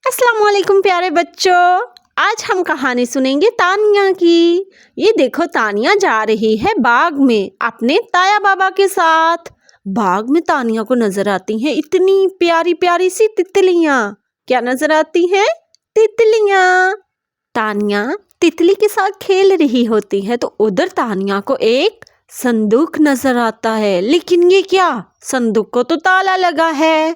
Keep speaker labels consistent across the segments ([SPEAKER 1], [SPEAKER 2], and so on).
[SPEAKER 1] अस्सलाम वालेकुम प्यारे बच्चों। आज हम कहानी सुनेंगे तानिया की। ये देखो, तानिया जा रही है बाग में अपने ताया बाबा के साथ। बाग में तानिया को नजर आती हैं इतनी प्यारी प्यारी सी तितलियां। क्या नजर आती हैं? तितलियां। तानिया तितली के साथ खेल रही होती है तो उधर तानिया को एक संदूक नजर आता है। लेकिन ये क्या? संदूक को तो ताला लगा है।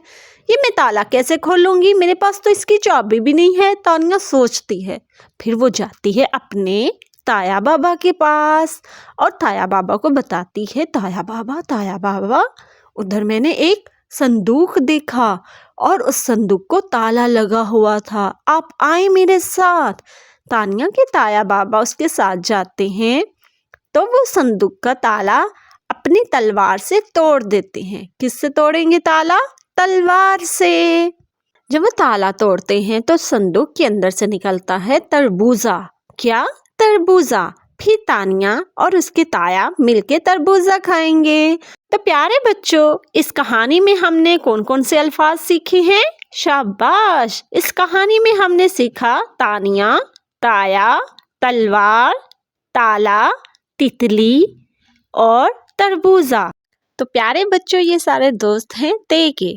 [SPEAKER 1] ये मैं ताला कैसे खोलूंगी? मेरे पास तो इसकी चाबी भी नहीं है, तानिया सोचती है। फिर वो जाती है अपने ताया बाबा के पास और ताया बाबा को बताती है, ताया बाबा, उधर मैंने एक संदूक देखा और उस संदूक को ताला लगा हुआ था। आप आए मेरे साथ। तानिया के ताया बाबा उसके साथ जाते हैं तो वो संदूक का ताला अपनी तलवार से तोड़ देते हैं। किससे तोड़ेंगे ताला? तलवार से। जब वो ताला तोड़ते हैं तो संदूक के अंदर से निकलता है तरबूजा। क्या? तरबूजा। फिर तानिया और उसके ताया मिलके तरबूजा खाएंगे। तो प्यारे बच्चों, इस कहानी में हमने कौन कौन से अल्फाज सीखे हैं? शाबाश। इस कहानी में हमने सीखा तानिया, ताया, तलवार, ताला, तितली और तरबूजा। तो प्यारे बच्चों, ये सारे दोस्त हैं ते के।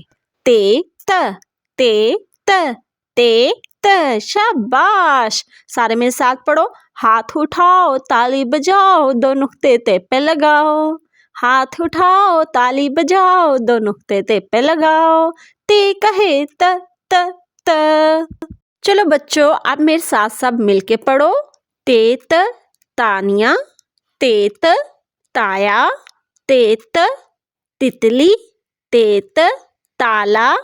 [SPEAKER 1] ते त ते त। शाबाश। सारे मेरे साथ पढ़ो। हाथ उठाओ, ताली बजाओ, दो नुक्ते ते पे लगाओ। हाथ उठाओ, ताली बजाओ, दो नुक्ते ते पे लगाओ। ते कहे त त त। चलो बच्चों, आप मेरे साथ सब मिलके पढ़ो। तेत तानिया, तेत ताया, तेत तितली, तेत ताला,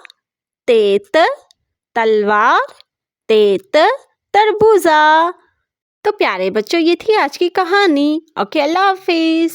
[SPEAKER 1] तेत तलवार, तेत तरबूजा। तो प्यारे बच्चों, ये थी आज की कहानी। ओके, अल्लाह हाफिज।